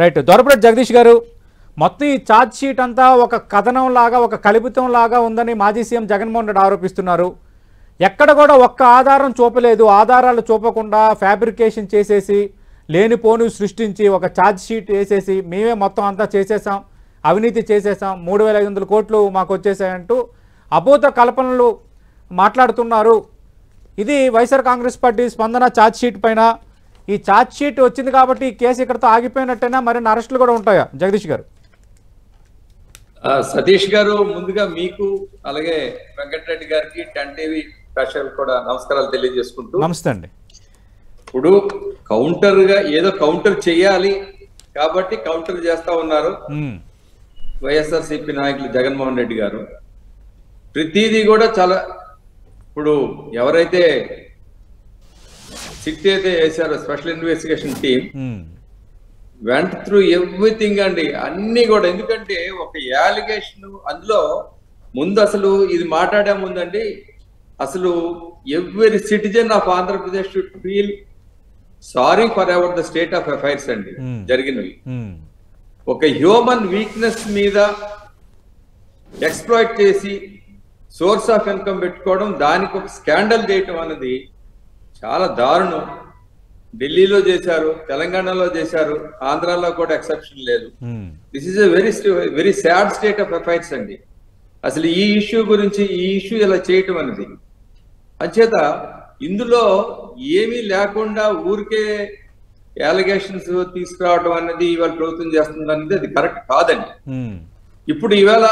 Right. దొరపరెడ్డి Jagadish గారు, మొత్తం ఈ ఛార్జ్ షీట్ అంతా ఒక కథనం లాగా, ఒక కల్పితం లాగా ఉందని మాజీ సీఎం జగన్మోహన్ రెడ్డి ఆరోపిస్తున్నారు. ఎక్కడ కూడా ఒక్క ఆధారం చూపలేదు. ఆధారాలు చూపకుండా ఫ్యాబ్రికేషన్ చేసేసి లేనిపోను సృష్టించి ఒక ఛార్జ్ షీట్ వేసేసి మేమే మొత్తం అంతా చేసేసాం, అవినీతి చేసేసాం, 3,500 కోట్లు మాకు వచ్చేసాయంటూ అభూత కల్పనలు మాట్లాడుతున్నారు. ఇది వైఎస్ఆర్ కాంగ్రెస్ పార్టీ స్పందన ఛార్జ్ షీట్ పైన. ఈ ఛార్జ్ షీట్ వచ్చింది కాబట్టి ఈ కేసు ఇక్కడతో ఆగిపోయినట్టేనా, మరిన్ని అరెస్టులు కూడా ఉంటాయా జగదీష్ గారు? సతీష్ గారు, ముందుగా మీకు అలాగే వెంకటరెడ్డి గారికి 10 టీవీ ప్రేక్షకులకు కూడా నమస్కారాలు తెలియజేసుకుంటూ. నమస్తే అండి. ఇప్పుడు కౌంటర్ గా ఏదో కౌంటర్ చేయాలి కాబట్టి కౌంటర్ చేస్తా ఉన్నారు వైఎస్ఆర్సీపీ నాయకులు జగన్మోహన్ రెడ్డి గారు. ప్రతిదీ కూడా చాలా, ఇప్పుడు ఎవరైతే సిట్ అయితే వేశారో స్పెషల్ ఇన్వెస్టిగేషన్ టీం వెంట త్రూ ఎవ్రీథింగ్ అండి, అన్ని కూడా. ఎందుకంటే ఒక యాలిగేషన్ అందులో ముందు అసలు ఇది మాట్లాడే ముందండి, అసలు every citizen of Andhra Pradesh should feel sorry for ever the state of affairs అండి జరిగినవి. ఒక హ్యూమన్ వీక్నెస్ మీద ఎక్స్ప్లాయిట్ చేసి సోర్స్ ఆఫ్ ఇన్కమ్ పెట్టుకోవడం, దానికి ఒక స్కాండల్ చేయటం అన్నది చాలా దారుణం. ఢిల్లీలో చేశారు, తెలంగాణలో చేశారు, ఆంధ్రాలో కూడా ఎక్సెప్షన్ లేదు. This is a very sad state of affairs అండి. అసలు ఈ ఇష్యూ గురించి, ఈ ఇష్యూ ఇలా చేయటం అనేది అంచేత ఇందులో ఏమీ లేకుండా ఊరికే అలిగేషన్స్ తీసుకురావడం అనేది ఇవాళ ప్రభుత్వం చేస్తుంది అనేది అది కరెక్ట్ కాదండి. ఇప్పుడు ఇవాళ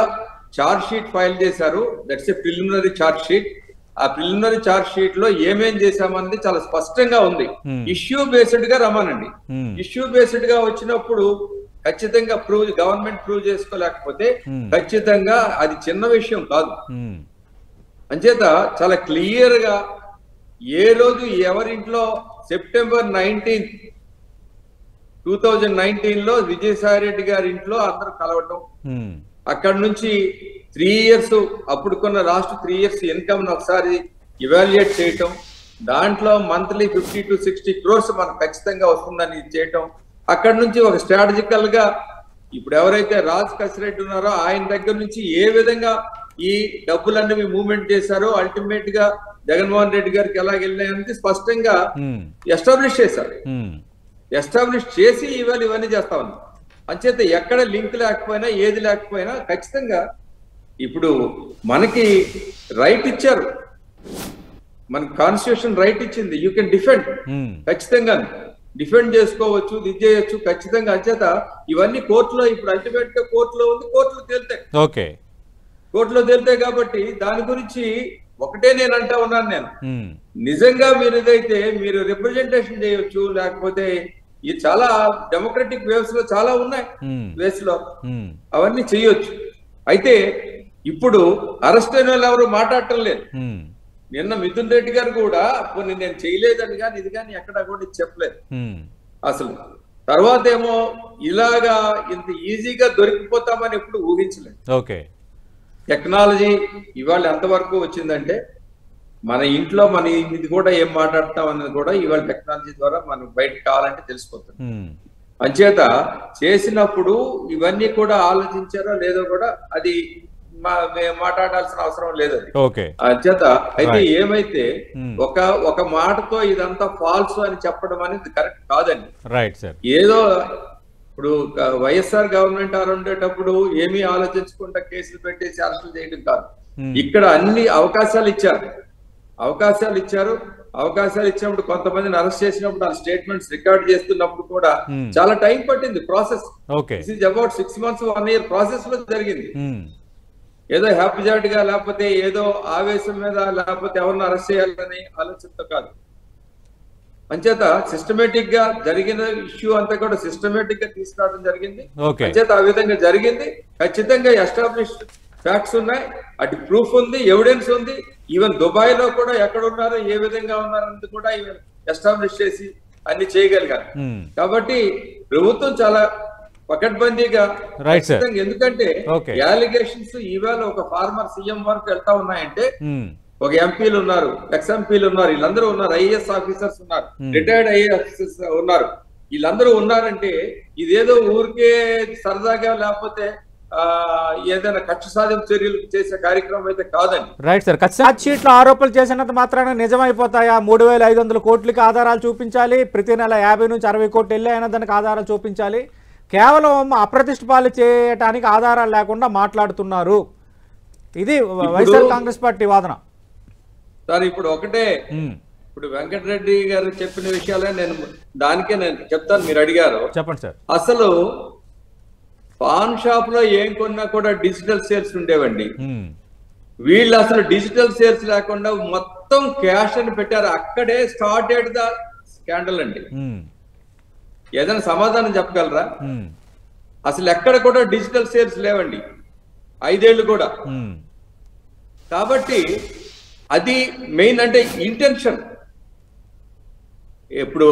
ఛార్జ్ షీట్ ఫైల్ చేశారు, that's a preliminary charge sheet. ఆ ప్రిలిమినరీ ఛార్జ్ షీట్ లో ఏమేం చేశామన్నది చాలా స్పష్టంగా ఉంది. ఇష్యూ బేస్డ్ గా రమ్మనండి. ఇష్యూ బేస్డ్ గా వచ్చినప్పుడు ఖచ్చితంగా గవర్నమెంట్ ప్రూవ్ చేసుకోలేకపోతే ఖచ్చితంగా అది చిన్న విషయం కాదు. అంచేత చాలా క్లియర్ గా ఏ రోజు ఎవరింట్లో సెప్టెంబర్ 19, 2019 లో విజయసాయి రెడ్డి గారి ఇంట్లో అందరూ కలవటం, అక్కడ నుంచి 3 years అప్పుడుకున్న లాస్ట్ 3 years ఇన్కమ్ ఒకసారి ఇవాల్యుయేట్ చేయటం, దాంట్లో మంత్లీ 50 to 60 crores మనకు ఖచ్చితంగా వస్తుందని చేయటం, అక్కడ నుంచి ఒక స్ట్రాటజికల్ గా ఇప్పుడు ఎవరైతే రాజ్ కసిరెడ్డి ఉన్నారో ఆయన దగ్గర నుంచి ఏ విధంగా ఈ డబ్బులన్నీ మూవ్మెంట్ చేశారో అల్టిమేట్ గా జగన్మోహన్ రెడ్డి గారికి ఎలా వెళ్ళాయనేది స్పష్టంగా ఎస్టాబ్లిష్ చేశారు. ఎస్టాబ్లిష్ చేసి ఇవాళ ఇవన్నీ చేస్తా ఉన్నాం. అంచేత ఎక్కడ లింక్ లేకపోయినా, ఏది లేకపోయినా ఖచ్చితంగా ఇప్పుడు మనకి రైట్ ఇచ్చారు, మనకి కాన్స్టిట్యూషన్ రైట్ ఇచ్చింది. యూ కెన్ డిఫెండ్, ఖచ్చితంగా డిఫెండ్ చేసుకోవచ్చు, ఇది చేయొచ్చు ఖచ్చితంగా. అంచేత ఇవన్నీ కోర్టులో ఇప్పుడు అల్టిమేట్ గా కోర్టులో ఉంది, కోర్టులో తేలుతాయి. ఓకే, కోర్టులో తేలుతాయి. కాబట్టి దాని గురించి ఒకటే నేను అంటా ఉన్నాను, నేను నిజంగా మీరు ఇదైతే మీరు రిప్రజెంటేషన్ చేయొచ్చు, లేకపోతే ఈ చాలా డెమోక్రటిక్ వేవ్స్ లో చాలా ఉన్నాయి, వేస్ లో అవన్నీ చేయొచ్చు. అయితే ఇప్పుడు అరెస్ట్ అయిన వాళ్ళు ఎవరు మాట్లాడటం లేదు. నిన్న మిథున్ రెడ్డి గారు కూడా కొన్ని నేను చేయలేదని కానీ ఇది కానీ ఎక్కడ కూడా చెప్పలేదు అసలు. తర్వాత ఏమో ఇలాగా ఇంత ఈజీగా దొరికిపోతామని ఎప్పుడు ఊహించలేదు. ఓకే, టెక్నాలజీ ఇవాళ ఎంతవరకు వచ్చిందంటే మన ఇంట్లో మన ఇది కూడా ఏం మాట్లాడతాం అన్నది కూడా ఇవాళ టెక్నాలజీ ద్వారా మనం బయటకు కావాలంటే తెలిసిపోతుంది. అంచేత చేసినప్పుడు ఇవన్నీ కూడా ఆలోచించారో లేదో కూడా అది మాట్లాడాల్సిన అవసరం లేదు. అది అంచేత అయితే ఏమైతే ఒక మాటతో ఇదంతా ఫాల్స్ అని చెప్పడం అనేది కరెక్ట్ కాదండి. ఏదో ఇప్పుడు వైఎస్ఆర్ గవర్నమెంట్ ఉండేటప్పుడు ఏమీ ఆలోచించకుండా కేసులు పెట్టేసి అరెస్టులు చేయడం కాదు. ఇక్కడ అన్ని అవకాశాలు ఇచ్చారు. అవకాశాలు ఇచ్చినప్పుడు కొంతమందిని అరెస్ట్ చేసినప్పుడు ఆ స్టేట్మెంట్స్ రికార్డ్ చేస్తున్నప్పుడు కూడా చాలా టైం పట్టింది process. About 6 months 1 year process లో జరిగింది. ఏదో హ్యాపీజాట్ గా లేకపోతే ఏదో ఆవేశం మీద లేకపోతే ఎవరిని అరెస్ట్ చేయాలని ఆలోచనతో కాదు. అంచేత సిస్టమేటిక్ గా జరిగిన ఇష్యూ అంతా కూడా సిస్టమేటిక్ గా తీసుకురావడం జరిగింది. అంచేత ఆ విధంగా జరిగింది. ఖచ్చితంగా ఎస్టాబ్లిష్డ్ ఫ్యాక్ట్స్ ఉన్నాయి, అటు ప్రూఫ్ ఉంది, ఎవిడెన్స్ ఉంది. ఈవెన్ దుబాయ్ లో కూడా ఎక్కడ ఉన్నారో ఏ విధంగా ఉన్నారన్నది కూడా ఈవెన్ ఎస్టాబ్లిష్ చేసి అన్ని చేయగలిగారు. కాబట్టి ప్రభుత్వం చాలా పకడ్బందీగా, ఎందుకంటే అలిగేషన్స్ ఇవాళ ఒక ఫార్మర్ సీఎం వరకు వెళ్తా ఉన్నాయంటే ఒక ఎంపీలు ఉన్నారు, ఎక్స్ ఎంపీలు ఉన్నారు, వీళ్ళందరూ ఉన్నారు, ఐఏఎస్ ఆఫీసర్స్ ఉన్నారు, రిటైర్డ్ ఐఏఎస్ ఆఫీసర్స్ ఉన్నారు. వీళ్ళందరూ ఉన్నారంటే ఇదేదో ఊరికే సరదాగా లేకపోతే ఏదైనా కక్ష సాధింపు చర్యలు చేసే కార్యక్రమం అయితే కాదండి. Right sir. ఛార్జ్ షీట్లో ఆరోపణలు చేసినంత మాత్రాన నిజమైపోతాయా? 3,500 కోట్లకి ఆధారాలు చూపించాలి, ప్రతి నెల 50 నుంచి 60 కోట్లు వెళ్ళాయన్న దానికి ఆధారాలు చూపించాలి. కేవలం అప్రతిష్ట పాలు చేయడానికి ఆధారాలు లేకుండా మాట్లాడుతున్నారు. ఇది వైఎస్ఆర్ కాంగ్రెస్ పార్టీ వాదన సార్. ఇప్పుడు ఒకటే, ఇప్పుడు వెంకటరెడ్డి గారు చెప్పిన విషయాలే నేను చెప్తాను. మీరు అడిగారు, చెప్పండి సార్. అసలు పాన్ షాప్ లో ఏం కొన్నా కూడా డిజిటల్ సేల్స్ ఉండేవండి. వీళ్ళు అసలు డిజిటల్ సేల్స్ లేకుండా మొత్తం క్యాష్ అని పెట్టారు. అక్కడే స్టార్టెడ్ ద స్కాండల్ అండి. ఏదైనా సమాధానం చెప్పగలరా? అసలు ఎక్కడ కూడా డిజిటల్ సేల్స్ లేవండి 5 ఏళ్ళు కూడా. కాబట్టి అది మెయిన్ అంటే ఇంటెన్షన్. ఇప్పుడు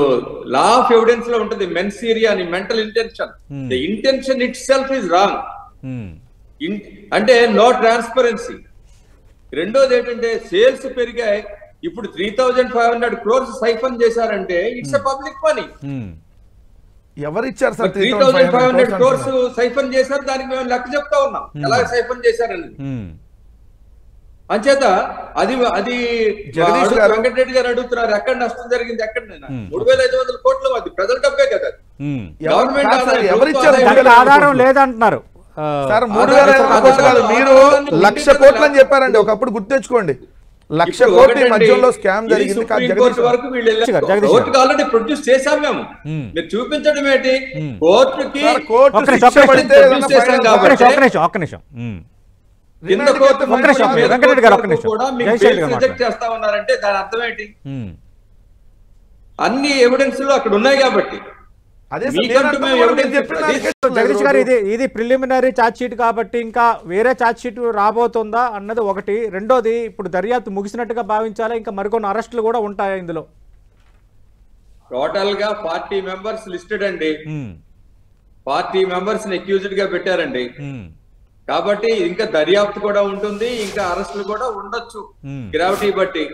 లా ఆఫ్ ఎవిడెన్స్ లో ఉంటుంది మెన్సీరియా అని, mental intention. The intention it self is wrong. అంటే నో ట్రాన్స్పరెన్సీ. రెండోది ఏంటంటే సేల్స్ పెరిగాయి. ఇప్పుడు 3,500 crores సైఫన్ చేశారంటే ఇట్స్ ఎ పబ్లిక్ మనీ. ఎవరిచ్చారు సార్? 3,500 crores సైఫన్ చేశారు. దానికి మేము లెక్క చెప్తా ఉన్నాం ఎలా సైఫన్ చేశారని. అంచేత అది వెంకటరెడ్డి గారు అడుగుతున్నారు ఎక్కడ నష్టం జరిగింది, ఎక్కడ 3,500 కోట్లు అది ప్రజల డబ్బే కదా. గవర్నమెంట్ ఆధారం లేదంటున్నారు సార్. 3,500 కోట్లు కాదు, మీరు 1,00,000 కోట్లు అని చెప్పారండి ఒకప్పుడు, గుర్తెచ్చుకోండి. 1,00,000 కోట్ల మధ్యలో స్కామ్ జరిగింది. కోర్టుకి ఆల్రెడీ ప్రొడ్యూస్ చేశాం మేము. మీరు చూపించడం ఏంటి? కోర్టుకి చేస్తా ఉన్నారంటే దాని అర్థం ఏంటి? అన్ని ఎవిడెన్స్ అక్కడ ఉన్నాయి కాబట్టి. జగదీష్ గారు, ఇది ప్రిలిమినరీ ఛార్జ్ షీట్ కాబట్టి ఇంకా వేరే ఛార్జ్ షీట్ రాబోతుందా అన్నది ఒకటి. రెండోది, ఇప్పుడు దర్యాప్తు ముగిసినట్టుగా భావించాలా, ఇంకా మరికొన్ని అరెస్టులు కూడా ఉంటాయా ఇందులో? టోటల్ గా 40 మెంబర్స్ లిస్టెడ్ అండి. 40 మెంబర్స్ అక్యూజ్డ్ గా పెట్టారండి. కాబట్టి ఇంకా దర్యాప్తు కూడా ఉంటుంది, ఇంకా అరెస్టులు కూడా ఉండొచ్చు గ్రావిటీ బట్టి.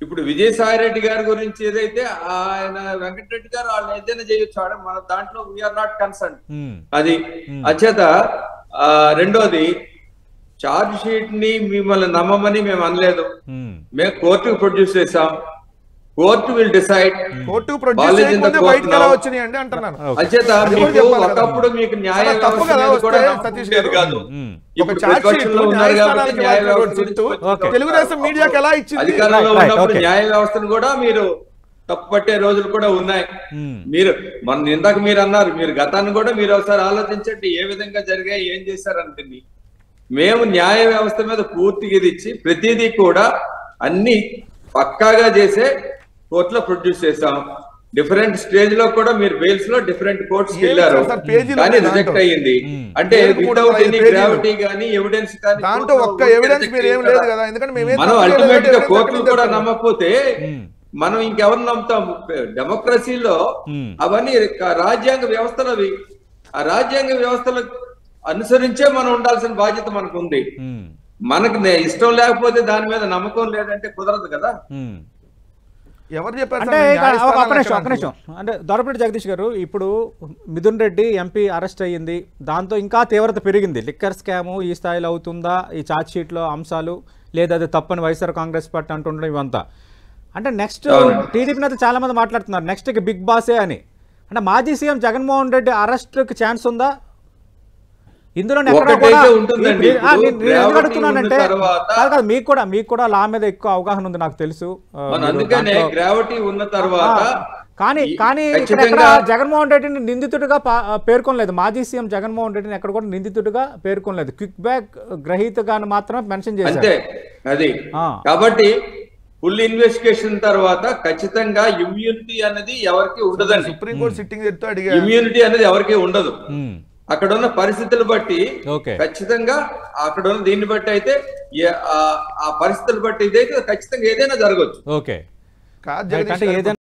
ఇప్పుడు విజయసాయి రెడ్డి గారి గురించి ఏదైతే ఆయన వెంకటరెడ్డి గారు వాళ్ళు ఏదైనా చేయొచ్చు, మన దాంట్లో వీఆర్ నాట్ కన్సర్న్. అది అచేత రెండోది, ఛార్జ్ షీట్ ని మిమ్మల్ని నమ్మమని మేము అనలేదు. మేము కోర్టుకు ప్రొడ్యూస్ చేసాం. Court will decide. అచేత మీకు ఒకప్పుడు మీకు న్యాయ వ్యవస్థ కూడా కాదు. ఉన్నారు కాబట్టి న్యాయ వ్యవస్థ తెలుగుదేశం మీడియాకి ఎలా ఇచ్చింది? అధికారంలో ఉన్నప్పుడు న్యాయ వ్యవస్థను కూడా మీరు తప్పుపట్టే రోజులు కూడా ఉన్నాయి. మీరు ఇందాక మీరు అన్నారు, మీరు గతాన్ని కూడా మీరు ఒకసారి ఆలోచించండి ఏ విధంగా జరిగాయి, ఏం చేశారనుకుంది. మేము న్యాయ వ్యవస్థ మీద పూర్తిగా ఇది ఇచ్చి ప్రతిదీ కూడా అన్ని పక్కాగా చేసే కోర్టులో ప్రొడ్యూస్ చేసాం. డిఫరెంట్ స్టేజ్ లో కూడా మీరు బెయిల్స్ లో డిఫరెంట్ కోర్ట్స్ వెళ్ళారు, కానీ రిజెక్ట్ అయ్యింది. అంటే వితౌట్ ఎనీ గ్రావిటీ కానీ ఎవిడెన్స్ కానీ మనం అల్టిమేట్ గా కోర్టులు కూడా నమ్మకపోతే మనం ఇంకెవరు నమ్ముతాం? డెమోక్రసీలో అవన్నీ రాజ్యాంగ వ్యవస్థలు అవి. ఆ రాజ్యాంగ వ్యవస్థలు అనుసరించే మనం ఉండాల్సిన బాధ్యత మనకు ఉంది. మనకు ఇష్టం లేకపోతే దాని మీద నమ్మకం లేదంటే కుదరదు కదా. ఎవరు చెప్పారు? అంటే ఒక నిమిషం అంటే దొరపరెడ్డి జగదీష్ గారు, ఇప్పుడు మిథున్ రెడ్డి ఎంపీ అరెస్ట్ అయ్యింది, దాంతో ఇంకా తీవ్రత పెరిగింది. లిక్కర్ స్కాము ఈ స్థాయిలో అవుతుందా, ఈ ఛార్జ్ షీట్లో అంశాలు, లేదా అది తప్పని వైఎస్ఆర్ కాంగ్రెస్ పార్టీ అంటుండడం ఇవంతా. అంటే నెక్స్ట్ టీడీపీ నేతలు చాలా మంది మాట్లాడుతున్నారు నెక్స్ట్ బిగ్ బాసే అని. అంటే మాజీ సీఎం జగన్మోహన్ రెడ్డి అరెస్ట్కి ఛాన్స్ ఉందా ఇందులో? అడుగుతున్నానంటే కాదు, మీకు కూడా లా మీద ఎక్కువ అవగాహన ఉంది నాకు తెలుసు. కానీ ఇక్కడ జగన్మోహన్ రెడ్డిని నిందితుడిగా పేర్కొనలేదు. మాజీ సీఎం జగన్మోహన్ రెడ్డిని ఎక్కడ కూడా నిందితుడిగా పేర్కొనలేదు. క్విక్ బ్యాక్ గ్రహీతగా మాత్రం మెన్షన్ చేశారు. కాబట్టి ఫుల్ ఇన్వెస్టిగేషన్ తర్వాత ఖచ్చితంగా ఇమ్యూనిటీ అనేది ఎవరికి ఉండదండి. సుప్రీంకోర్టు సిట్టింగ్ ఇమ్యూనిటీ అనేది ఎవరికి ఉండదు. అక్కడ ఉన్న పరిస్థితులు బట్టి ఖచ్చితంగా అక్కడ ఉన్న దీన్ని బట్టి అయితే ఆ పరిస్థితులు బట్టి ఇదైతే ఖచ్చితంగా ఏదైనా జరగచ్చు. ఓకే.